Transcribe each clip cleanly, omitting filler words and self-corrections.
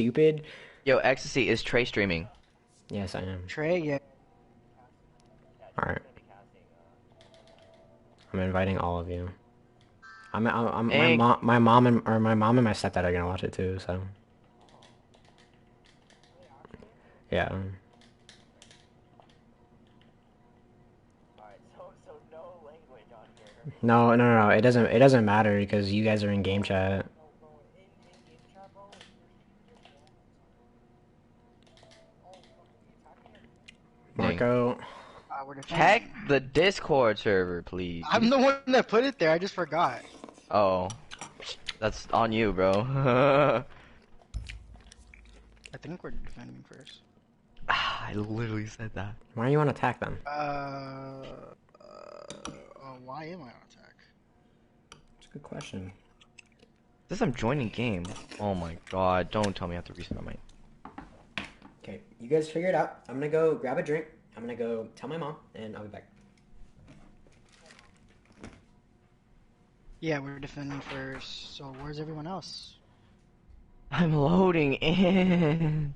stupid? Yo, Ecstasy, is Trey streaming? Yes, I am. Trey, yeah. Alright. I'm inviting all of you. My Hey, mom and my stepdad are gonna watch it too, so. Yeah. No. It doesn't matter because you guys are in game chat. dang. Marco. We're Check defending. the Discord server, please. I'm the one that put it there. I just forgot. Oh, that's on you, bro. I think we're defending first. I literally said that. Why do you want to attack them? Why am I on attack? It's a good question. This I'm joining game. Oh my god, don't tell me I have to reset my... Okay, you guys figure it out. I'm gonna go grab a drink. I'm gonna go tell my mom, and I'll be back. Yeah, we're defending first. So where's everyone else? I'm loading in.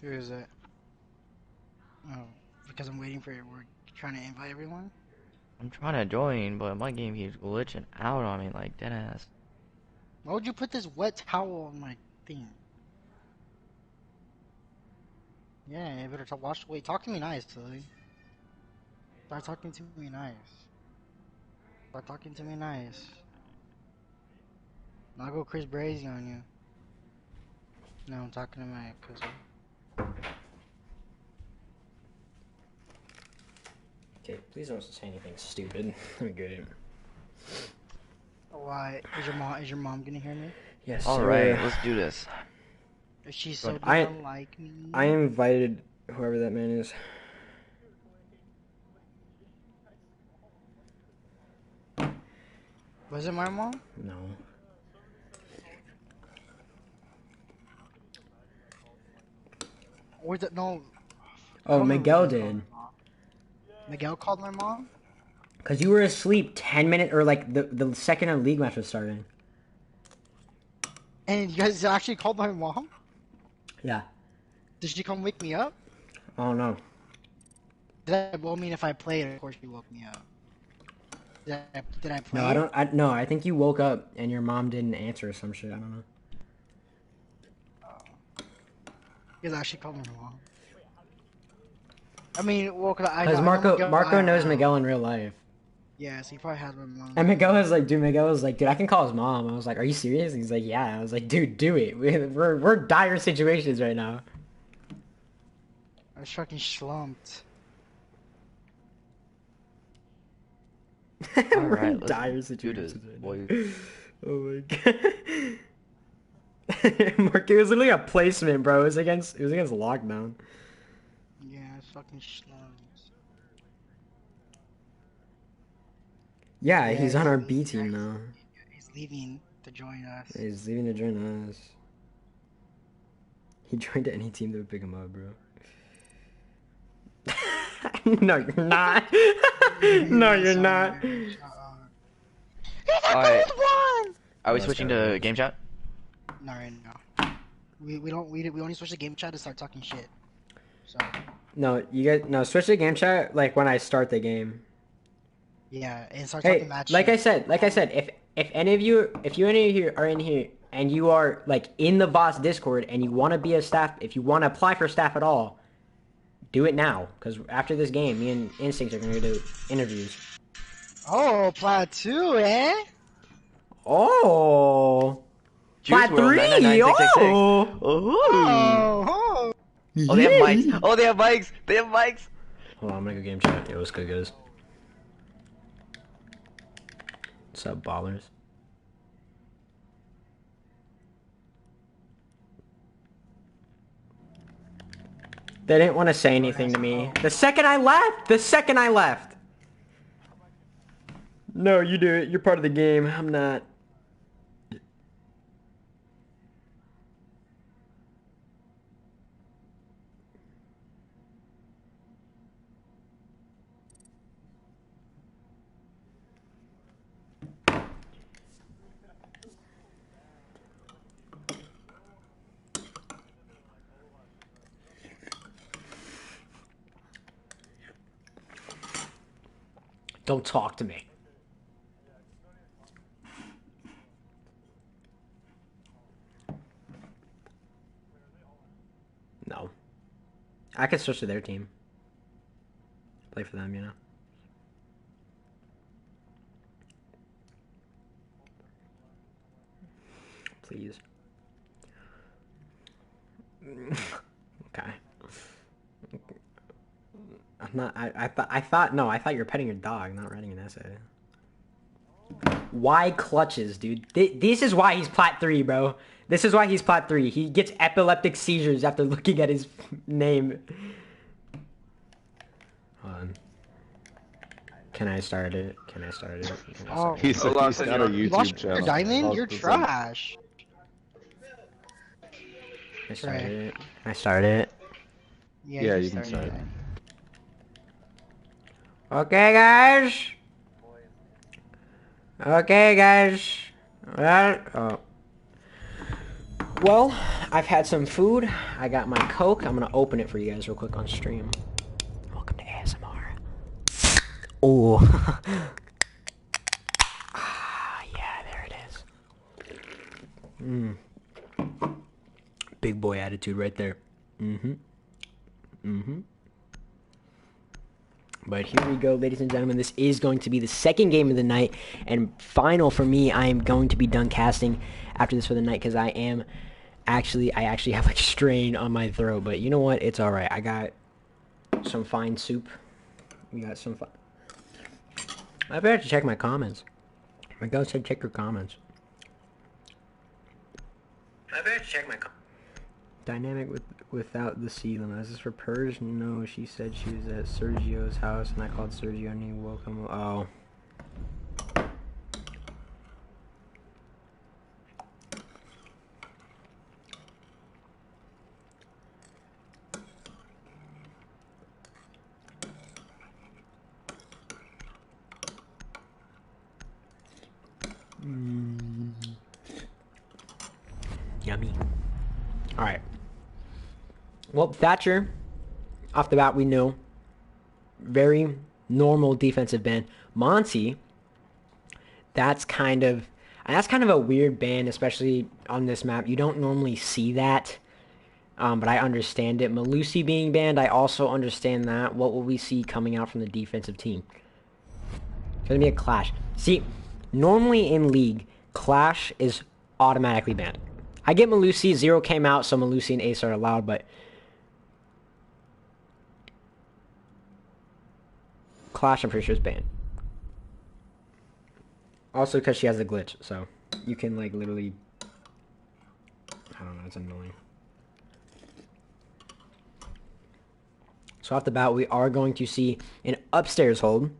Who is it? Oh, because I'm waiting for it. We're trying to invite everyone. I'm trying to join, but my game keeps glitching out on me like deadass. Why would you put this wet towel on my thing? Yeah, you better watch. Wait, talk to me nice, Tilly. Start talking to me nice. Start talking to me nice. I'll go Chris Brazy on you. No, I'm talking to my cousin. Okay, please don't say anything stupid. I'm good. Why is your mom gonna hear me? Yes. Alright, let's do this. If she's so I- doesn't like me. I invited whoever that man is. Was it my mom? No. Or the, no. I Oh, don't remember Miguel who called did. my mom. Miguel called my mom? Cause you were asleep 10 minutes or like the second a league match was starting. And you guys actually called my mom? Yeah. Did she come wake me up? Oh no. Well, I mean, if I played, of course she woke me up. Did I play? No, no, I think you woke up and your mom didn't answer or some shit. I don't know. You guys actually called my mom. I mean, well, Cause Marco knows Miguel in real life. Yeah, so he probably has my mom. And Miguel was like, dude, I can call his mom. I was like, are you serious? He's like, yeah. I was like, dude, do it. We're dire situations right now. I was fucking slumped. We're in Alright, dire let's do this, situations right boys. now. Oh my god. Marco, it was literally a placement, bro. It was against lockdown. Yeah, I was fucking slumped. Yeah, Yeah, he's on our B team now. He's leaving to join us. He's leaving to join us. He joined any team that would pick him up, bro. No, you're not. No, you're not. Alright, are we Let's switching go. to game chat? Not right now. We only switch to game chat to start talking shit. So No, switch to game chat like when I start the game. yeah, and start Hey, talking match. like shit. I said, if any of you are in here and you are like in the VoSc Discord and you want to be a staff, if you want to apply for staff at all, do it now. Because after this game, me and Instincts are gonna do interviews. Oh, Plat 2, eh? Oh, Juice Plat World 3. 99966. Oh, Oh, Oh, they have mics. Oh, they have mics. They have mics. Hold on, I'm gonna go game chat. Yo, what's good, guys? What's up, ballers? They didn't want to say anything to me. The second I left! The second I left! No, you do it. You're part of the game. I'm not. Don't talk to me. No. I could switch to their team. Play for them, you know. Please. Okay. I'm not. I thought. No, I thought you were petting your dog, not writing an essay. Why clutches, dude? This is why he's plat 3, bro. This is why he's plat 3. He gets epileptic seizures after looking at his name. Hold on. Can I start it? Can I start it? Oh, He's got a you lost YouTube your channel. diamond? You're trash. Can I start it? Can I start it? Yeah, you can start it. Okay, guys. Okay, guys. Well, I've had some food. I got my Coke. I'm gonna open it for you guys real quick on stream. Welcome to ASMR. Oh. Ah, yeah, there it is. Big boy attitude right there. But here we go, ladies and gentlemen. This is going to be the second game of the night and final for me. I am going to be done casting after this for the night because I actually have like strain on my throat. But you know what? It's all right. I got some fine soup. We got some fine. I better have to check my comments. My girl said check your comments. I better have to check my comments. Dynamic without the C limit. Is this for Purge? No, she said she was at Sergio's house and I called Sergio and he woke him up. Oh. Yummy. Alright. Well, Thatcher, off the bat, we know. Very normal defensive ban. Monty, that's kind of a weird ban, especially on this map. You don't normally see that, but I understand it. Malusi being banned, I also understand that. What will we see coming out from the defensive team? It's going to be a Clash. See, normally in League, Clash is automatically banned. I get Malusi, 0 came out, so Malusi and Ace are allowed, but Clash, I'm pretty sure, is banned. Also because she has a glitch, so you can, like, literally... I don't know, it's annoying. So off the bat, we are going to see an upstairs hold.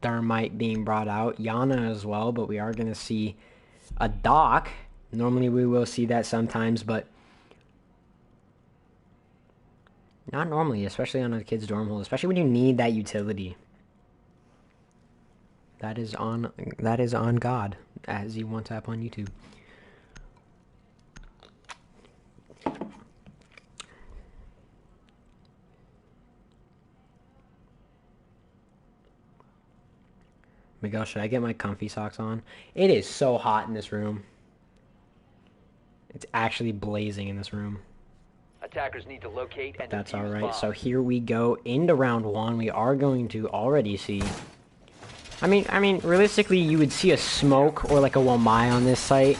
Thermite being brought out. Yana as well, but we are going to see a dock. Normally we will see that sometimes, but not normally, especially on a kid's dorm hole, especially when you need that utility. That is on God, as you want to tap on YouTube. Miguel, should I get my comfy socks on? It is so hot in this room. It's actually blazing in this room. Attackers need to locate and That's defuse alright. bombs. So here we go into round 1. We are going to already see... I mean, realistically, you would see a smoke or like a Wamai on this site.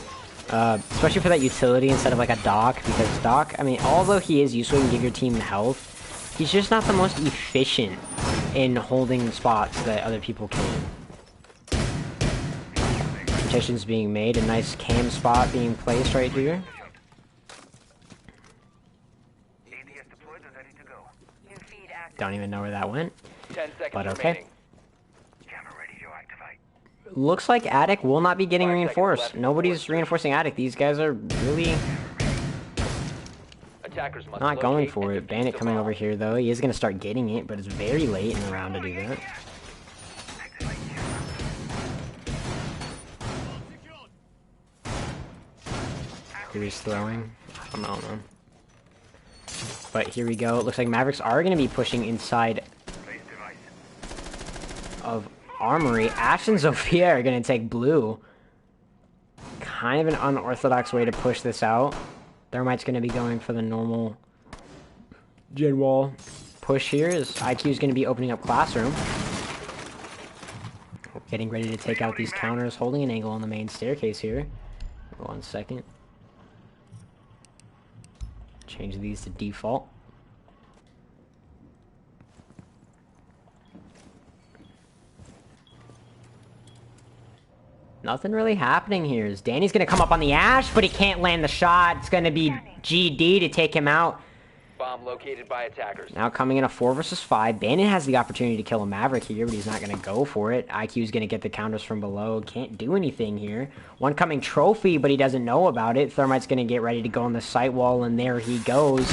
Especially for that utility instead of like a Doc. Because Doc, I mean, although he is useful and give your team health, he's just not the most efficient in holding spots that other people can. Petitions being made, a nice cam spot being placed right here. Don't even know where that went. 10 seconds But okay. remaining. Looks like Attic will not be getting 5 seconds reinforced. left. Nobody's reinforcing Attic. These guys are really Attackers must not going locate for and it. defuse Bandit the coming bomb. over here, though. He is going to start getting it, but it's very late in the round to do that. Who is throwing? I don't know, man. But here we go. It looks like Mavericks are going to be pushing inside of Armory. Ash and Zofia are going to take blue. Kind of an unorthodox way to push this out. Thermite's going to be going for the normal gen wall push here, as IQ is going to be opening up Classroom. Getting ready to take out these counters, holding an angle on the main staircase here. 1 second. Change these to default. Nothing really happening here. As Danny's going to come up on the Ash, but he can't land the shot. It's going to be GD to take him out. Bomb located by attackers. Now coming in a 4 versus 5. Bandit has the opportunity to kill a Maverick here, but he's not going to go for it. IQ's going to get the counters from below. Can't do anything here. One coming trophy, but he doesn't know about it. Thermite's going to get ready to go on the sight wall, and there he goes.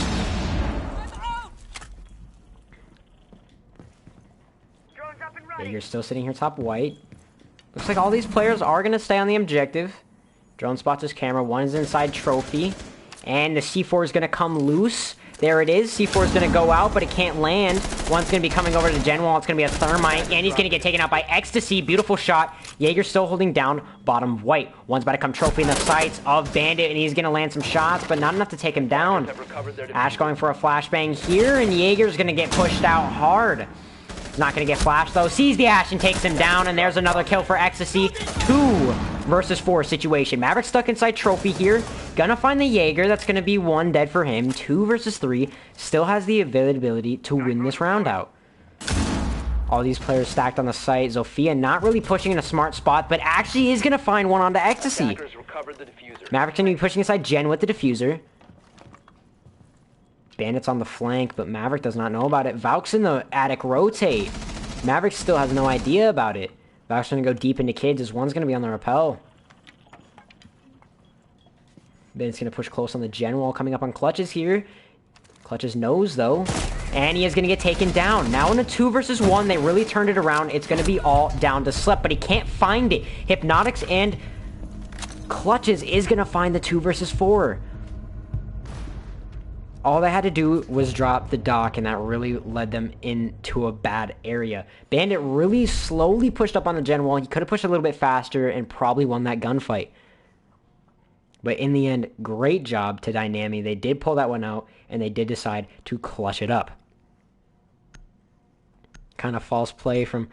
Jaeger's still sitting here top white. Looks like all these players are going to stay on the objective. Drone spots his camera. One is inside trophy. And the C4 is going to come loose. There it is. C4 is going to go out, but it can't land. One's going to be coming over to Gen Wall. It's going to be a Thermite, and he's going to get taken out by Ecstasy. Beautiful shot. Jaeger's still holding down bottom white. One's about to come trophy in the sights of Bandit, and he's going to land some shots, but not enough to take him down. Ash going for a flashbang here, and Jaeger's going to get pushed out hard. Not going to get flashed, though. Sees the Ash and takes him down, and there's another kill for Ecstasy. 2 versus 4 situation. Maverick stuck inside trophy here. Gonna find the Jaeger. That's going to be 1 dead for him. 2 versus 3. Still has the availability to win this round out. All these players stacked on the site. Zofia not really pushing in a smart spot, but actually is going to find one onto Ecstasy. Maverick's going to be pushing inside Gen with the diffuser. Bandit's on the flank, but Maverick does not know about it. Valk's in the attic rotate. Maverick still has no idea about it. Valk's going to go deep into kids, as one's going to be on the rappel. Bandit's going to push close on the gen wall, coming up on Clutches here. Clutches knows, though. And he is going to get taken down. Now in a 2 versus 1, they really turned it around. It's going to be all down to Slep, but he can't find it. Hypnotics and Clutches is going to find the 2 versus 4. All they had to do was drop the dock, and that really led them into a bad area. Bandit really slowly pushed up on the gen wall. He could have pushed a little bit faster and probably won that gunfight. But in the end, great job to Dynami. They did pull that one out, and they did decide to clutch it up. Kind of false play from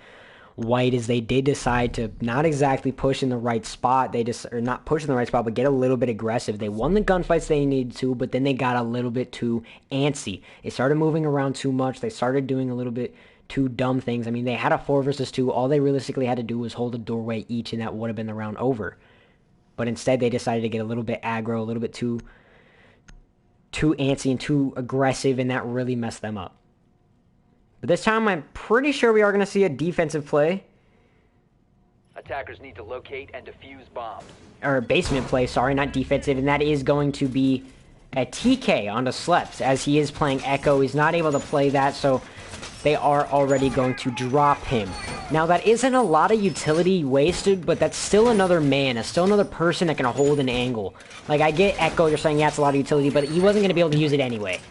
White, as they did decide to not exactly push in the right spot. They just, or not push in the right spot, but get a little bit aggressive. They won the gunfights they needed to, but then they got a little bit too antsy. They started moving around too much. They started doing a little bit too dumb things. I mean, they had a 4 versus 2. All they realistically had to do was hold a doorway each, and that would have been the round over. But instead, they decided to get a little bit aggro, a little bit too antsy and too aggressive, and that really messed them up. But this time, I'm pretty sure we are going to see a defensive play. Attackers need to locate and defuse bombs. Or basement play, sorry, not defensive. And that is going to be a TK onto Sleps, as he is playing Echo. He's not able to play that, so they are already going to drop him. Now, that isn't a lot of utility wasted, but that's still another man. It's still another person that can hold an angle. Like, I get Echo, you're saying, yeah, it's a lot of utility, but he wasn't going to be able to use it anyway.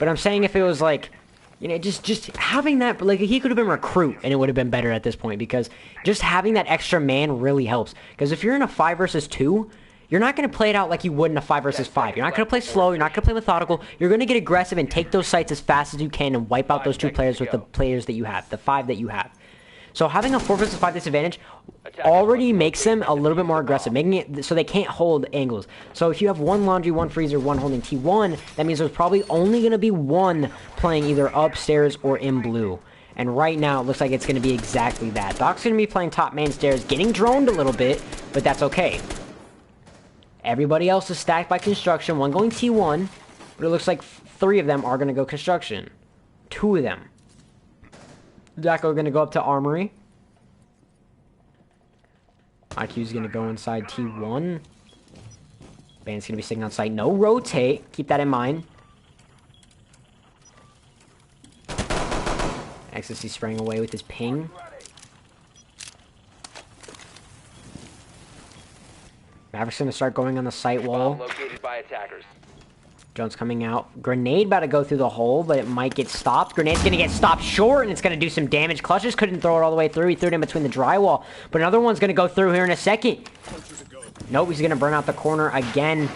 But I'm saying if it was like, you know, just having that, like, he could have been recruit, and it would have been better at this point, because just having that extra man really helps. Because if you're in a 5 versus 2, you're not going to play it out like you would in a 5 versus 5. You're not going to play slow, you're not going to play methodical, you're going to get aggressive and take those sites as fast as you can and wipe out those 2 players with the players that you have, the 5 that you have. So having a 4 versus 5 disadvantage already makes them a little bit more aggressive, making it so they can't hold angles. So if you have 1 laundry, 1 freezer, 1 holding T1, that means there's probably only going to be 1 playing either upstairs or in blue. And right now, it looks like it's going to be exactly that. Doc's going to be playing top main stairs, getting droned a little bit, but that's okay. Everybody else is stacked by construction. 1 going T1. But it looks like 3 of them are going to go construction. 2 of them. Jacko going to go up to armory. IQ's going to go inside T1. Bandit's going to be sitting on site. No rotate. Keep that in mind. Ecstasy spraying away with his ping. Maverick's going to start going on the site wall. Located by attackers. Jones coming out. Grenade about to go through the hole, but it might get stopped. Grenade's going to get stopped short, and it's going to do some damage. Clutch just couldn't throw it all the way through. He threw it in between the drywall. But another one's going to go through here in a second. Nope, he's going to burn out the corner again.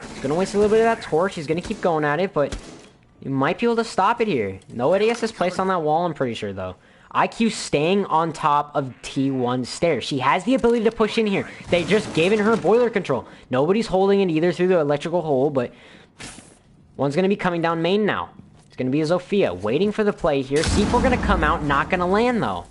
He's going to waste a little bit of that torch. He's going to keep going at it, but you might be able to stop it here. No ADS is placed on that wall, I'm pretty sure, though. IQ staying on top of T1 stairs. She has the ability to push in here. They just given her boiler control. Nobody's holding it either through the electrical hole, but one's going to be coming down main now. It's going to be a Zofia waiting for the play here. C4 going to come out, not going to land, though.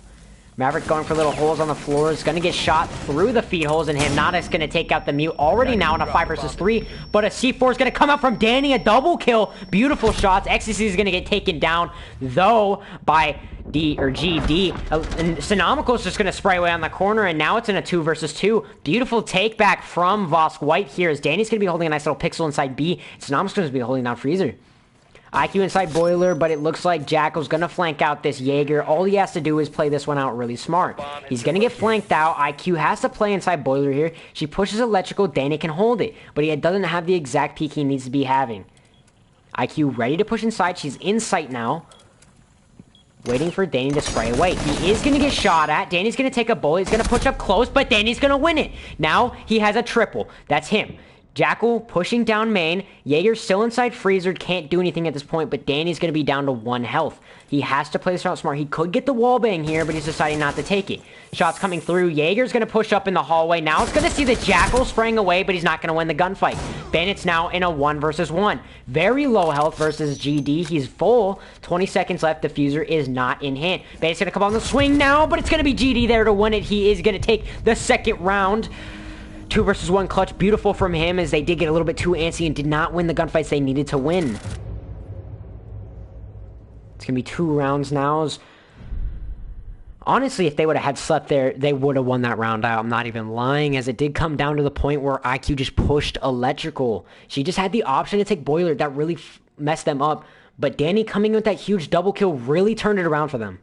Maverick going for little holes on the floor. Is going to get shot through the feed holes, and Hypnotic's going to take out the mute already now in a 5 versus 3. But a C4 is going to come out from Danny, a double kill. Beautiful shots. Ecstasy is going to get taken down, though, by GD. And Sonomical is just going to spray away on the corner, and now it's in a 2 versus 2. Beautiful take back from VoSc White here, as Danny's going to be holding a nice little pixel inside B. Sonomical's going to be holding down Freezer. IQ inside Boiler, but it looks like Jackal's going to flank out this Jaeger. All he has to do is play this one out really smart. He's going to get flanked out. IQ has to play inside Boiler here. She pushes Electrical. Danny can hold it, but he doesn't have the exact peek he needs to be having. IQ ready to push inside. She's in sight now. Waiting for Danny to spray away. He is going to get shot at. Danny's going to take a bullet. He's going to push up close, but Danny's going to win it. Now he has a triple. That's him. Jackal pushing down main. Jaeger still inside Freezer. Can't do anything at this point, but Danny's going to be down to 1 health. He has to play this out smart. He could get the wall bang here, but he's deciding not to take it. Shots coming through. Jaeger's going to push up in the hallway. Now it's going to see the Jackal spraying away, but he's not going to win the gunfight. Bandit's now in a 1 versus 1. Very low health versus GD. He's full. 20 seconds left. Diffuser is not in hand. Bandit's going to come on the swing now, but it's going to be GD there to win it. He is going to take the second round. 2 versus 1 clutch. Beautiful from him, as they did get a little bit too antsy and did not win the gunfights they needed to win. It's going to be 2 rounds now. Honestly, if they would have had slept there, they would have won that round out. I'm not even lying, as it did come down to the point where IQ just pushed Electrical. She just had the option to take Boiler. That really messed them up. But Danny coming with that huge double kill really turned it around for them.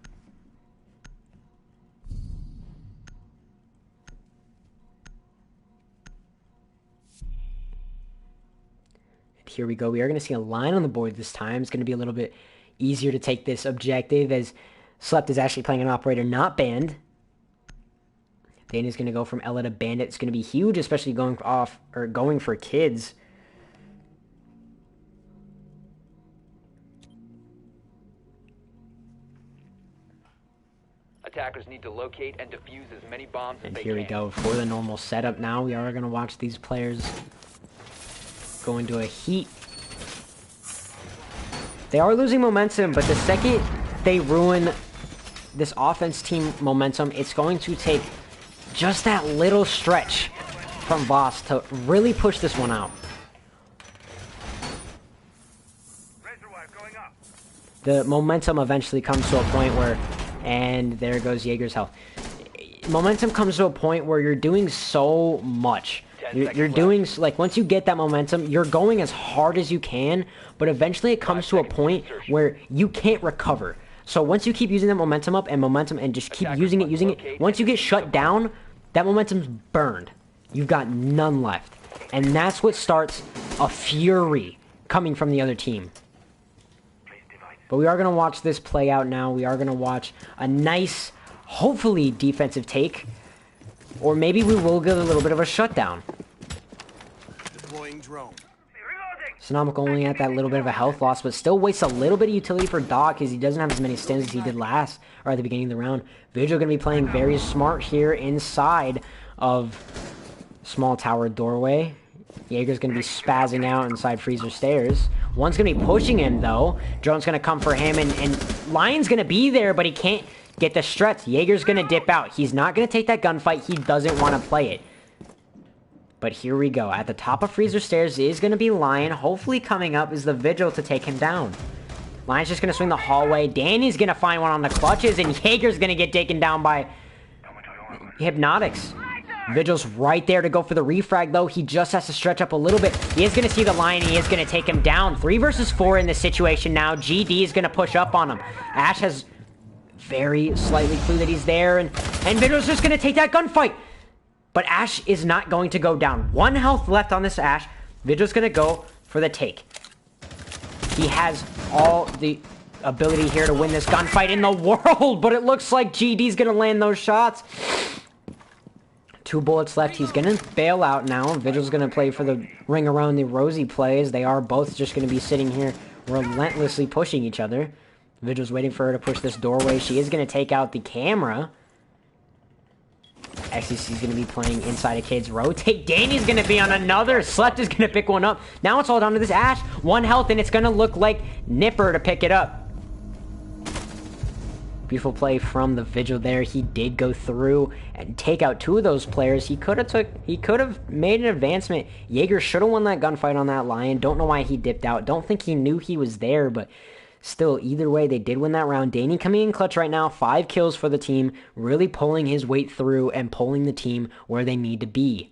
Here we go. We are going to see a line on the board this time. It's going to be a little bit easier to take this objective, as Slept is actually playing an operator, not banned. Danny's going to go from Ella to Bandit. It's going to be huge, especially going for kids. Attackers need to locate and defuse as many bombs as they Here we can. go for the normal setup now. We are going to watch these players go into a heat. They are losing momentum, but the second they ruin this offense team momentum, it's going to take just that little stretch from VoSc to really push this one out. The momentum eventually comes to a point where, and there goes Jaeger's health. Momentum comes to a point where you're doing so much. You're doing, like, once you get that momentum, you're going as hard as you can, but eventually it comes to a point where you can't recover. So once you keep using that momentum up and just keep using it, once you get shut down, that momentum's burned. You've got none left. And that's what starts a fury coming from the other team. But we are going to watch this play out now. We are going to watch a nice, hopefully, defensive take. Or maybe we will get a little bit of a shutdown. Deploying drone. Sonomical only at that little bit of a health loss, but still wastes a little bit of utility for Dog, because he doesn't have as many stims as he did last, or at the beginning of the round. Vigil going to be playing very smart here inside of small tower doorway. Jaeger's going to be spazzing out inside Freezer stairs. One's going to be pushing him, though. Drone's going to come for him, and Lion's going to be there, but he can't get the struts. Jaeger's going to dip out. He's not going to take that gunfight. He doesn't want to play it. But here we go. At the top of Freezer Stairs is going to be Lion. Hopefully coming up is the Vigil to take him down. Lion's just going to swing the hallway. Danny's going to find one on the clutches, and Jaeger's going to get taken down by Hypnotics. Vigil's right there to go for the refrag, though. He just has to stretch up a little bit. He is going to see the Lion. He is going to take him down. 3 versus 4 in this situation now. GD is going to push up on him. Ash has very slightly clue that he's there, and Vigil's just going to take that gunfight. But Ash is not going to go down. 1 health left on this Ash. Vigil's going to go for the take. He has all the ability here to win this gunfight in the world, but it looks like GD's going to land those shots. 2 bullets left. He's going to bail out now. Vigil's going to play for the ring around the Rosie plays. They are both just going to be sitting here relentlessly pushing each other. Vigil's waiting for her to push this doorway. She is going to take out the camera. XCC's going to be playing inside a kid's rotate. Danny's going to be on another. Slept is going to pick one up. Now it's all down to this Ash. 1 health, and it's going to look like Nipper to pick it up. Beautiful play from the Vigil there. He did go through and take out 2 of those players. He could have made an advancement. Jaeger should have won that gunfight on that Lion. Don't know why he dipped out. Don't think he knew he was there, but still, either way, they did win that round. Danny coming in clutch right now. 5 kills for the team. Really pulling his weight through and pulling the team where they need to be.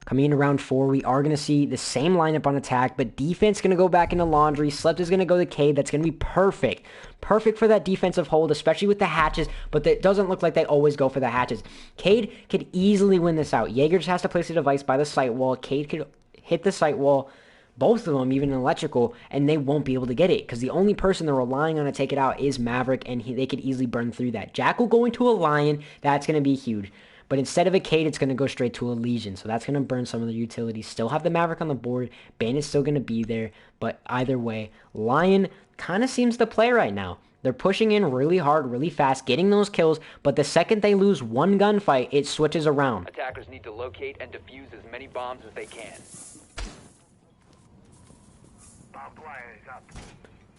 Coming into round 4, we are going to see the same lineup on attack, but defense going to go back into Laundry. Slept is going to go to Cade. That's going to be perfect. Perfect for that defensive hold, especially with the hatches, but it doesn't look like they always go for the hatches. Cade could easily win this out. Jaeger just has to place a device by the site wall. Cade could hit the site wall, both of them, even in electrical, and they won't be able to get it, because the only person they're relying on to take it out is Maverick, and they could easily burn through that. Jackal going to a Lion, that's going to be huge. But instead of a Cade, it's going to go straight to a Legion. So that's going to burn some of the utilities. Still have the Maverick on the board. Bandit's still going to be there. But either way, Lion kind of seems to play right now. They're pushing in really hard, really fast, getting those kills. But the second they lose 1 gunfight, it switches around. Attackers need to locate and defuse as many bombs as they can.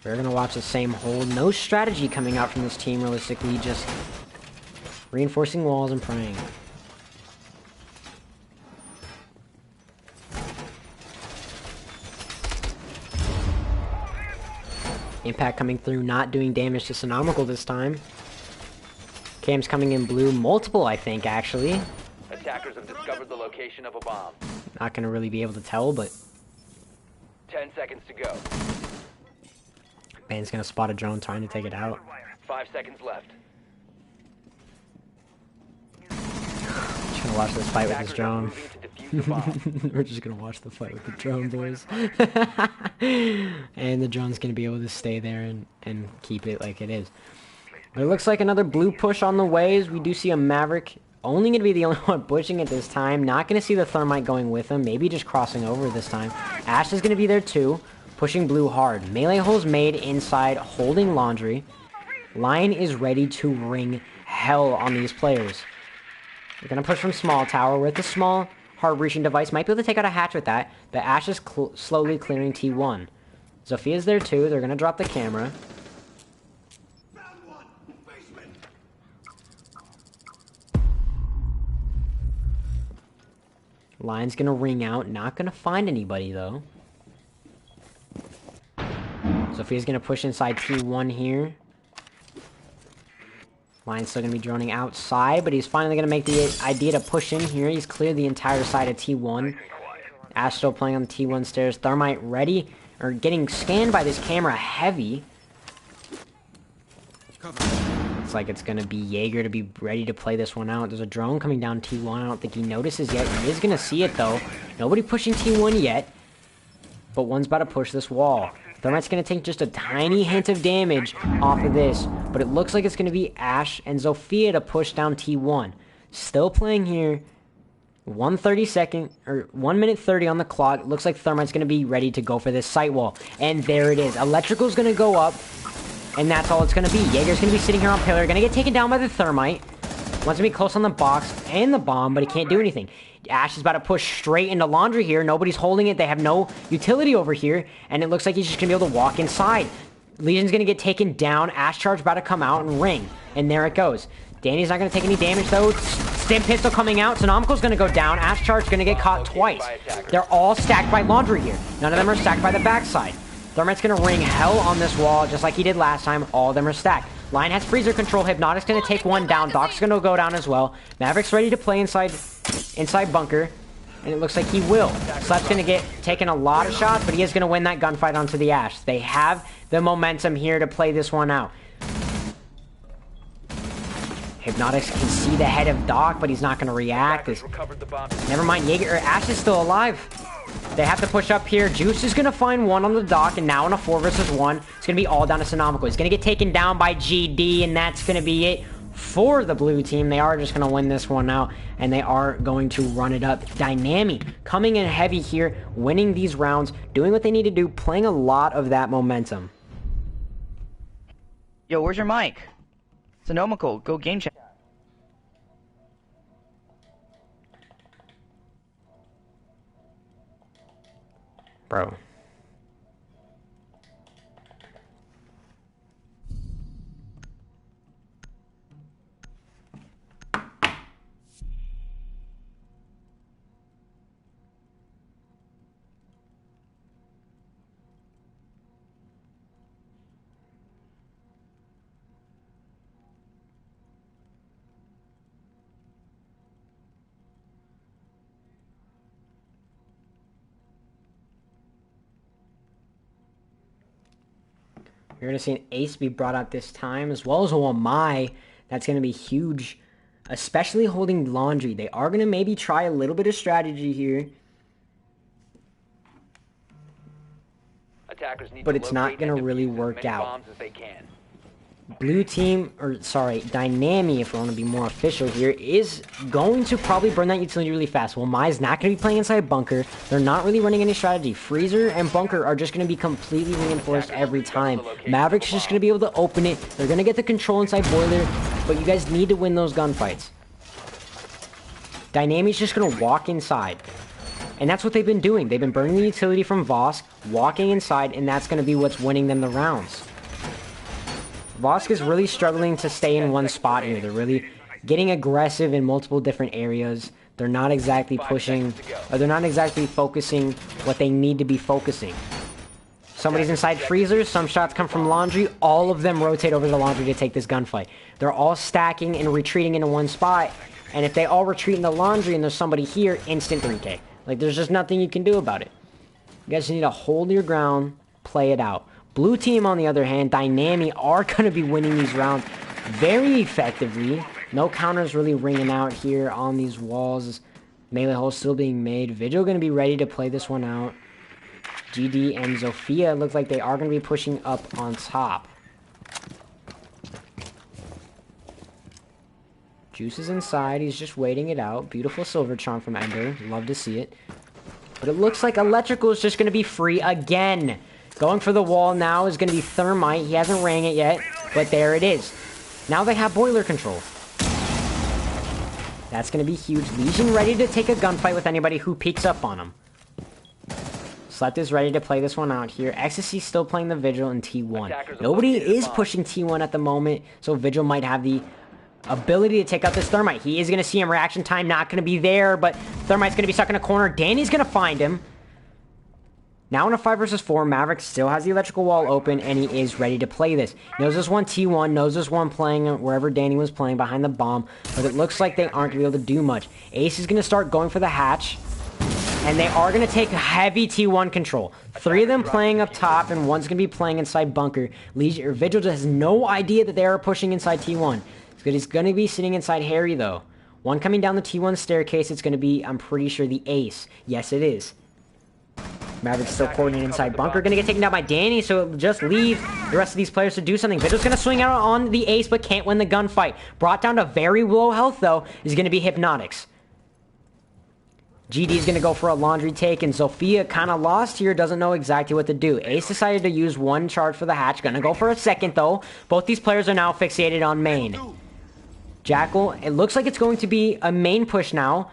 We're going to watch the same hold. No strategy coming out from this team, realistically. Just reinforcing walls and praying. Impact coming through, not doing damage to Sonomical this time. Cam's coming in blue, multiple I think actually. Attackers have discovered the location of a bomb. Not gonna really be able to tell, but 10 seconds to go. Band's gonna spot a drone trying to take it out. 5 seconds left. Just gonna watch this fight with this drone. We're just gonna watch the fight with the drone, boys. And the drone's gonna be able to stay there and keep it like it is. But it looks like another blue push on the way, as we do see a Maverick. Only gonna be the only one pushing it this time. Not gonna see the Thermite going with him. Maybe just crossing over this time. Ash is gonna be there too. Pushing blue hard. Melee holes made inside, holding Laundry. Lion is ready to ring hell on these players. They're gonna push from small tower. With the small hard-reaching device, might be able to take out a hatch with that. But Ash is slowly clearing T1. Zophia's there too. They're gonna drop the camera. Lion's gonna ring out. Not gonna find anybody though. Zophia's gonna push inside T1 here. Lion's still gonna be droning outside, but he's finally gonna make the idea to push in here. He's cleared the entire side of T1. Ash still playing on the T1 stairs. Thermite ready, or getting scanned by this camera heavy. Looks like it's gonna be Jaeger to be ready to play this one out. There's a drone coming down T1. I don't think he notices yet. He is gonna see it though. Nobody pushing T1 yet, but one's about to push this wall. Thermite's going to take just a tiny hint of damage off of this, but it looks like it's going to be Ash and Zofia to push down T1. Still playing here. 1 minute 30 on the clock. It looks like Thermite's going to be ready to go for this site wall. And there it is. Electrical's going to go up, and that's all it's going to be. Jaeger's going to be sitting here on pillar. Going to get taken down by the Thermite. Wants to be close on the box and the bomb, but he can't do anything. Ash is about to push straight into Laundry here. Nobody's holding it. They have no utility over here. And it looks like he's just going to be able to walk inside. Legion's going to get taken down. Ash Charge about to come out and ring. And there it goes. Danny's not going to take any damage, though. Stim pistol coming out. Sonomical's gonna go down. Ash Charge gonna get caught twice. They're all stacked by Laundry here. None of them are stacked by the backside. Thermite's gonna ring hell on this wall, just like he did last time. All of them are stacked. Lion has freezer control. Hypnotic's gonna take one down. Doc's gonna go down as well. Maverick's ready to play inside bunker. And it looks like he will. Slap's gonna get taken a lot of shots, but he is gonna win that gunfight onto the Ash. They have the momentum here to play this one out. Hypnotics can see the head of Doc, but he's not gonna react. Never mind, Ash is still alive. They have to push up here. Juice is gonna find one on the Doc, and now in a 4 versus 1, it's gonna be all down to Sonomical. He's gonna get taken down by GD, and that's gonna be it for the blue team. They are just going to win this one out, and they are going to run it up. Dynami coming in heavy here, winning these rounds, doing what they need to do, playing a lot of that momentum. Yo, where's your mic? Sonomical, go game chat. Bro. You're going to see an ace be brought out this time, as well as a Wamai. That's going to be huge, especially holding Laundry. They are going to maybe try a little bit of strategy here. But it's not going to really work out. Blue team, or sorry, Dynami, if we want to be more official here, is going to probably burn that utility really fast. Well, Mai's not going to be playing inside bunker. They're not really running any strategy. Freezer and bunker are just going to be completely reinforced every time. Maverick's just going to be able to open it. They're going to get the control inside boiler, but you guys need to win those gunfights. Dynami's just going to walk inside. And that's what they've been doing. They've been burning the utility from VoSc, walking inside, and that's going to be what's winning them the rounds. VoSc is really struggling to stay in one spot here. They're really getting aggressive in multiple different areas. They're not exactly pushing, or they're not exactly focusing what they need to be focusing. Somebody's inside freezers. Some shots come from Laundry. All of them rotate over to Laundry to take this gunfight. They're all stacking and retreating into one spot. And if they all retreat into Laundry and there's somebody here, instant 3K. Like, there's just nothing you can do about it. You guys need to hold your ground, play it out. Blue team, on the other hand, Dynami are going to be winning these rounds very effectively. No counters really ringing out here on these walls. Melee holes still being made. Vigil going to be ready to play this one out. GD and Zofia look like they are going to be pushing up on top. Juice is inside. He's just waiting it out. Beautiful silver charm from Ender. Love to see it. But it looks like Electrical is just going to be free again. Going for the wall now is going to be Thermite. He hasn't rang it yet, but there it is. Now they have boiler control. That's going to be huge. Legion ready to take a gunfight with anybody who peeks up on him. Slept is ready to play this one out here. Ecstasy still playing the Vigil in T1. Nobody is pushing T1 at the moment, so Vigil might have the ability to take out this Thermite. He is going to see him. Reaction time not going to be there, but Thermite's going to be stuck in a corner. Danny's going to find him. Now in a 5 versus 4, Maverick still has the electrical wall open, and he is ready to play this. Knows this one T1, knows this one playing wherever Danny was playing behind the bomb, but it looks like they aren't going to be able to do much. Ace is going to start going for the hatch, and they are going to take heavy T1 control. 3 of them playing up top, and one's going to be playing inside bunker. Vigil just has no idea that they are pushing inside T1. He's going to be sitting inside Harry, though. One coming down the T1 staircase, it's going to be, I'm pretty sure, the Ace. Yes, it is. Maverick's still coordinating inside bunker. Going to get taken down by Danny, so it'll just leave the rest of these players to do something. Vigil's going to swing out on the Ace, but can't win the gunfight. Brought down to very low health, though, is going to be Hypnotics. GD's going to go for a laundry take, and Zofia kind of lost here, doesn't know exactly what to do. Ace decided to use one charge for the hatch. Going to go for a second, though. Both these players are now fixated on main. Jackal, it looks like it's going to be a main push now,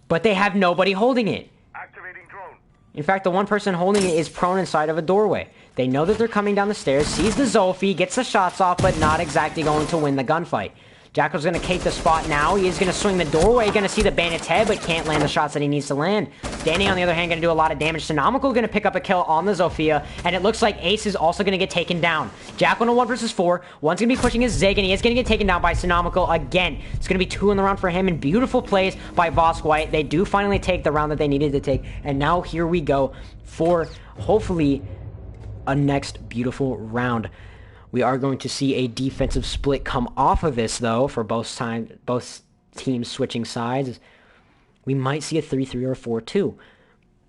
but they have nobody holding it. In fact, the one person holding it is prone inside of a doorway. They know that they're coming down the stairs, sees the Zophie, gets the shots off, but not exactly going to win the gunfight. Jackal's going to take the spot now. He is going to swing the doorway. Going to see the Bandit's head, but can't land the shots that he needs to land. Danny, on the other hand, going to do a lot of damage. Sonomical going to pick up a kill on the Zofia, and it looks like Ace is also going to get taken down. Jackal in a 1 versus 4. One's going to be pushing his Zig, and he is going to get taken down by Sonomical again. It's going to be 2 in the round for him, and beautiful plays by VoSc White. They do finally take the round that they needed to take, and now here we go for, hopefully, a next beautiful round. We are going to see a defensive split come off of this, though, for both teams switching sides. We might see a 3-3 or a 4-2.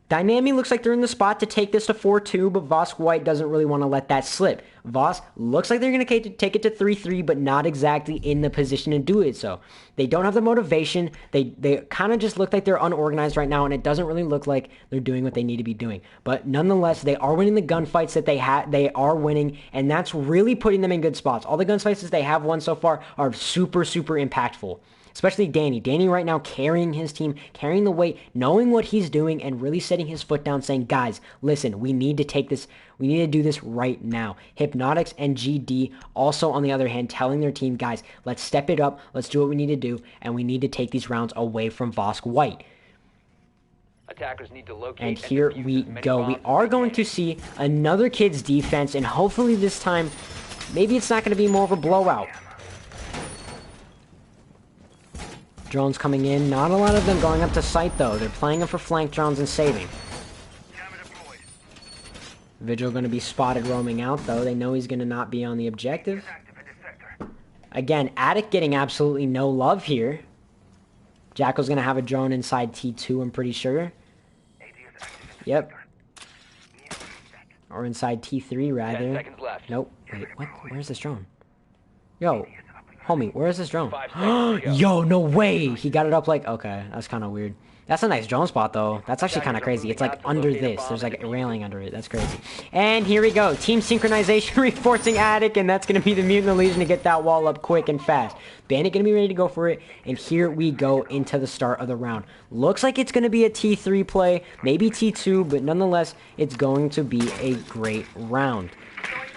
Dynami looks like they're in the spot to take this to 4-2, but VoSc White doesn't really want to let that slip. VoSc looks like they're going to take it to 3-3, but not exactly in the position to do it so. They don't have the motivation. They kind of just look like they're unorganized right now, and it doesn't really look like they're doing what they need to be doing. But nonetheless, they are winning the gunfights that they are winning, and that's really putting them in good spots. All the gunfights that they have won so far are super, super impactful. Especially Danny. Danny right now carrying his team, carrying the weight, knowing what he's doing, and really setting his foot down, saying, guys, listen, we need to take this, we need to do this right now. Hypnotics and GD also, on the other hand, telling their team, guys, let's step it up, let's do what we need to do, and we need to take these rounds away from VoSc White. Attackers need to locate And here we go. We are going to see another kid's defense, and hopefully this time, maybe it's not going to be more of a blowout. Drones coming in. Not a lot of them going up to site, though. They're playing them for flank drones and saving. Vigil going to be spotted roaming out, though. They know he's going to not be on the objective. Again, Attic getting absolutely no love here. Jackal's going to have a drone inside T2, I'm pretty sure. Yep. Or inside T3, rather. 10 seconds left. Nope. Wait, what? Where's this drone? Yo. Homie, where is this drone? 5 seconds to go. Yo, no way! He got it up like... Okay, that's kind of weird. That's a nice drone spot, though. That's actually kind of crazy. It's like under this. There's like a railing under it. That's crazy. And here we go. Team synchronization reinforcing Attic, and that's going to be the Mutant Legion to get that wall up quick and fast. Bandit going to be ready to go for it, and here we go into the start of the round. Looks like it's going to be a T3 play, maybe T2, but nonetheless, it's going to be a great round.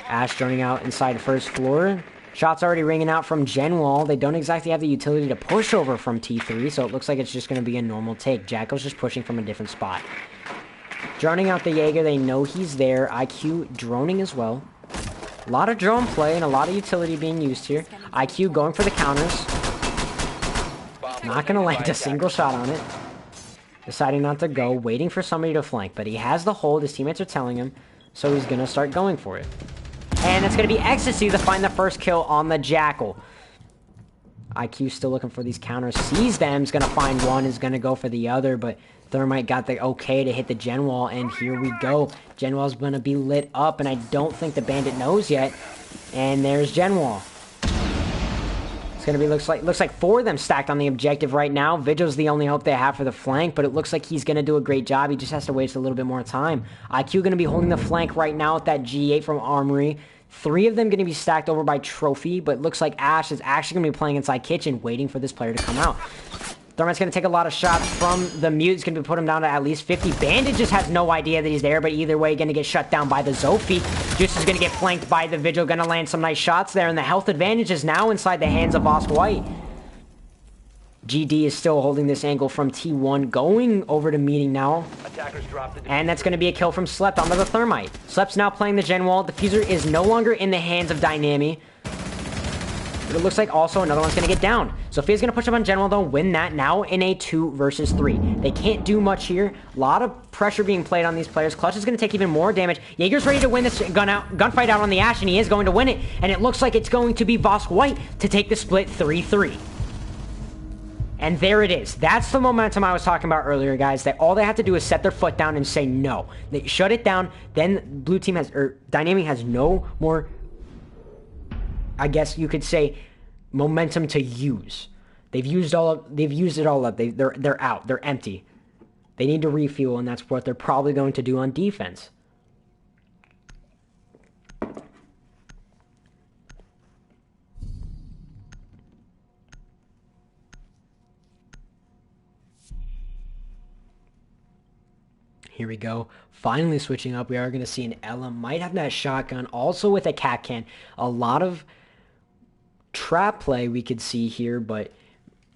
Ash droning out inside the first floor. Shots already ringing out from Genwall. They don't exactly have the utility to push over from T3, so it looks like it's just going to be a normal take. Jackal's just pushing from a different spot. Droning out the Jaeger. They know he's there. IQ droning as well. A lot of drone play and a lot of utility being used here. IQ going for the counters. Not going to land a single shot on it. Deciding not to go. Waiting for somebody to flank, but he has the hold. His teammates are telling him, so he's going to start going for it. And it's going to be Ecstasy to find the first kill on the Jackal. IQ still looking for these counters. Sees them. Is going to find one. Is going to go for the other. But Thermite got the okay to hit the gen wall. And here we go. Gen wall's going to be lit up. And I don't think the Bandit knows yet. And there's gen wall. It's going to be, looks like 4 of them stacked on the objective right now. Vigil's the only hope they have for the flank, but it looks like he's going to do a great job. He just has to waste a little bit more time. IQ going to be holding the flank right now with that G8 from Armory. 3 of them going to be stacked over by Trophy, but it looks like Ash is actually going to be playing inside Kitchen, waiting for this player to come out. Thermite's going to take a lot of shots from the Mute. It's going to put him down to at least 50. Bandit just has no idea that he's there, but either way, going to get shut down by the Zophie. Juice is going to get flanked by the Vigil. Going to land some nice shots there, and the health advantage is now inside the hands of VoSc White. GD is still holding this angle from T1, going over to meeting now. And that's going to be a kill from Slept onto the Thermite. Slept's now playing the gen wall. Diffuser is no longer in the hands of Dynami. But it looks like also another one's going to get down. Sophia's going to push up on gen wall, though, win that now in a 2 versus 3. They can't do much here. A lot of pressure being played on these players. Clutch is going to take even more damage. Jaeger's ready to win this gunfight out on the Ash, and he is going to win it. And it looks like it's going to be VoSc White to take the split 3-3. And there it is. That's the momentum I was talking about earlier, guys. That all they have to do is set their foot down and say no. They shut it down. Then blue team has, or Dynamic has no more, I guess you could say, momentum to use. They've used it all up. They're out. They're empty. They need to refuel, and that's what they're probably going to do on defense. Here we go. Finally switching up. We are going to see an Ella. Might have that shotgun. Also with a cat can. A lot of trap play we could see here, but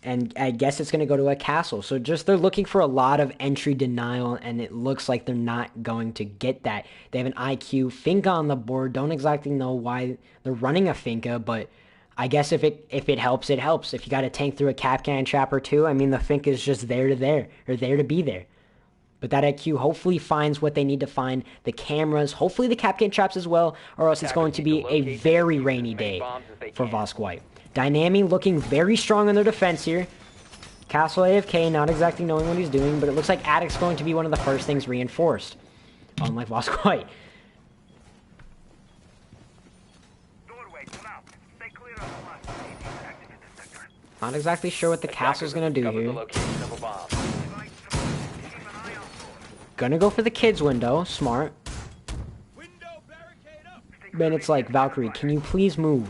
and I guess it's going to go to a castle. So just they're looking for a lot of entry denial, and it looks like they're not going to get that. They have an IQ Finca on the board. Don't exactly know why they're running a Finca, but I guess if it helps, it helps. If you got to tank through a Capcan trap or two, I mean, the Finca is just there to be there. But that IQ hopefully finds what they need to find. The cameras, hopefully the Capcan traps as well, or else it's going to be a very rainy day for VoSc White. Dynami looking very strong on their defense here. Castle AFK, not exactly knowing what he's doing, but it looks like Attic's going to be one of the first things reinforced. Unlike VoSc White. Not exactly sure what the castle's going to do here. Gonna go for the kids window. Smart. Man, it's like, Valkyrie, can you please move?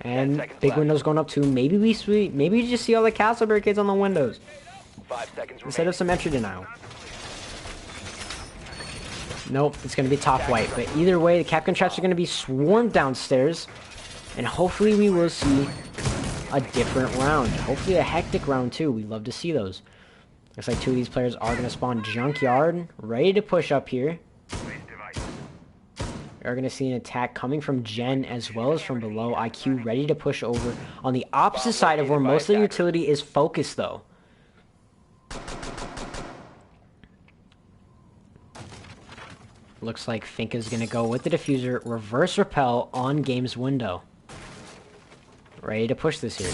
And big window's going up too. Maybe we just see all the castle barricades on the windows. 5 seconds Instead of some entry denial. Nope, it's going to be top white. But either way, the Capcan traps are going to be swarmed downstairs. And hopefully we will see a different round. Hopefully a hectic round too. We'd love to see those. Looks like two of these players are going to spawn junkyard. Ready to push up here. We're going to see an attack coming from Gen as well as from below. IQ ready to push over on the opposite side of where most of the utility is focused, though. Looks like Finca's going to go with the diffuser. Reverse repel on game's window. Ready to push this here.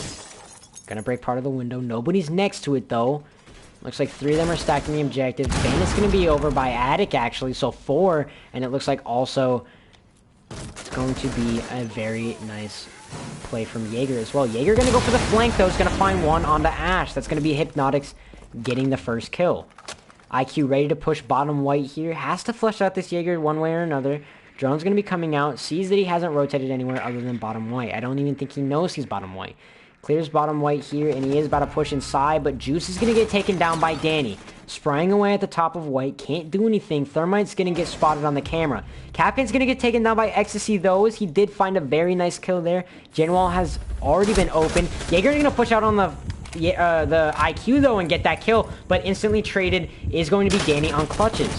Going to break part of the window. Nobody's next to it, though. Looks like 3 of them are stacking the objective. Bandit's going to be over by Attic, actually. So 4. And it looks like also it's going to be a very nice play from Jaeger as well. Jaeger going to go for the flank, though. He's going to find one onto Ash. That's going to be Hypnotics getting the first kill. IQ ready to push bottom white here. Has to flush out this Jaeger one way or another. Drone's going to be coming out. Sees that he hasn't rotated anywhere other than bottom white. I don't even think he knows he's bottom white. Clears bottom white here, and he is about to push inside, but Juice is going to get taken down by Danny. Spraying away at the top of white, can't do anything. Thermite's going to get spotted on the camera. Captain's going to get taken down by Ecstasy, though, as he did find a very nice kill there. Genwall has already been open. Jaeger going to push out on the IQ, though, and get that kill, but instantly traded is going to be Danny on clutches.